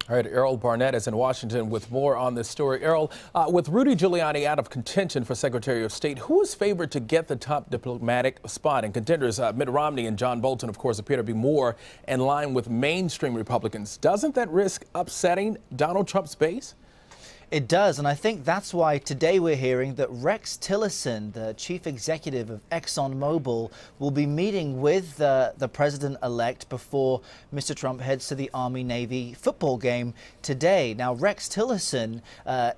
All right, Errol Barnett is in Washington with more on this story. Errol, with Rudy Giuliani out of contention for Secretary of State, who is favored to get the top diplomatic spot? And contenders Mitt Romney and John Bolton, of course, appear to be more in line with mainstream Republicans. Doesn't that risk upsetting Donald Trump's base? It does, and I think that's why today we're hearing that Rex Tillerson, the chief executive of Exxon Mobil, will be meeting with the president-elect before Mr. Trump heads to the Army-Navy football game today. Now, Rex Tillerson,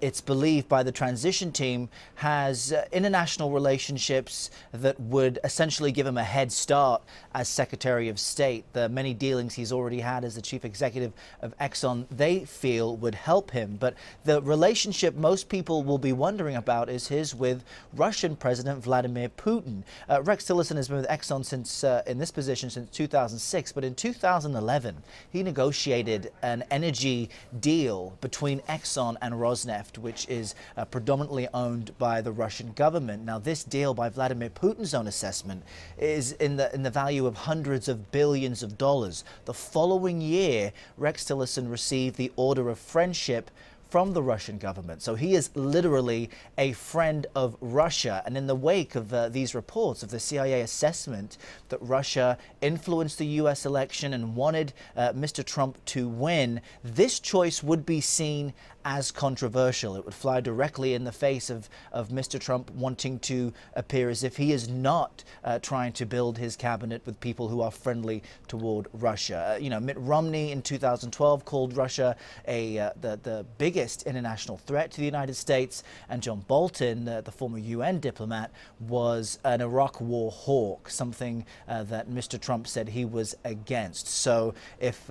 it's believed by the transition team, has international relationships that would essentially give him a head start as Secretary of State. The many dealings he's already had as the chief executive of Exxon, they feel would help him. But the relationship most people will be wondering about is his with Russian President Vladimir Putin. Rex Tillerson has been with Exxon since in this position since 2006, but in 2011 he negotiated an energy deal between Exxon and Rosneft, which is predominantly owned by the Russian government. Now, this deal, by Vladimir Putin's own assessment, is in the value of hundreds of billions of dollars. The following year, Rex Tillerson received the Order of Friendship from the Russian government. So he is literally a friend of Russia. And in the wake of these reports of the CIA assessment that Russia influenced the U.S. election and wanted Mr. Trump to win, this choice would be seen as controversial. It would fly directly in the face of Mr. Trump wanting to appear as if he is not trying to build his cabinet with people who are friendly toward Russia. Mitt Romney in 2012 called Russia the biggest international threat to the United States, and John Bolton, the former UN diplomat, was an Iraq war hawk, something that Mr. Trump said he was against. So if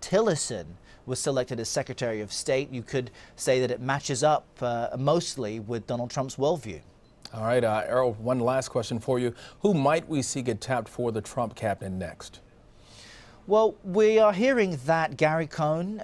Tillerson was selected as Secretary of State, you could say that it matches up mostly with Donald Trump's worldview. All right, Errol, one last question for you. Who might we see get tapped for the Trump cabinet next? Well, we are hearing that Gary Cohn,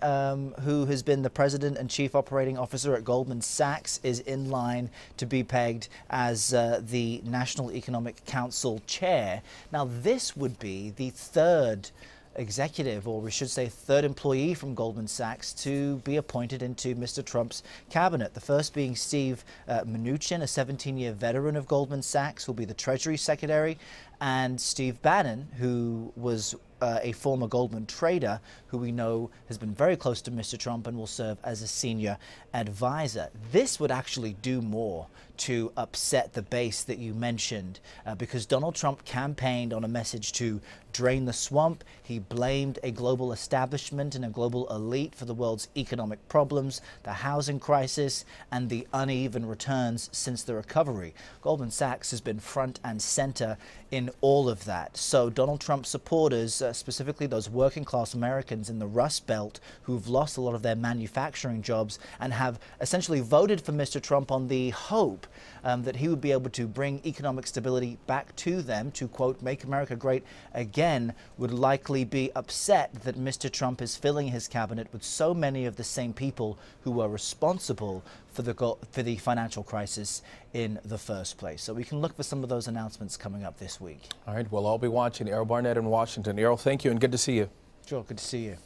who has been the president and chief operating officer at Goldman Sachs, is in line to be pegged as the National Economic Council chair. Now, this would be the third executive, or we should say third employee from Goldman Sachs to be appointed into Mr. Trump's cabinet. The first being Steve Mnuchin, a 17-year veteran of Goldman Sachs, will be the Treasury Secretary, and Steve Bannon, who was a former Goldman trader who we know has been very close to Mr. Trump and will serve as a senior advisor. This would actually do more to upset the base that you mentioned because Donald Trump campaigned on a message to drain the swamp. He blamed a global establishment and a global elite for the world's economic problems, the housing crisis, and the uneven returns since the recovery. Goldman Sachs has been front and center in all of that. So Donald Trump supporters, specifically those working class Americans in the Rust Belt who've lost a lot of their manufacturing jobs and have essentially voted for Mr. Trump on the hope that he would be able to bring economic stability back to them, to, quote, make America great again, would likely be upset that Mr. Trump is filling his cabinet with so many of the same people who were responsible for the financial crisis in the first place. So we can look for some of those announcements coming up this week. All right, we'll all be watching. Errol Barnett in Washington. Errol, thank you and good to see you. Sure, good to see you.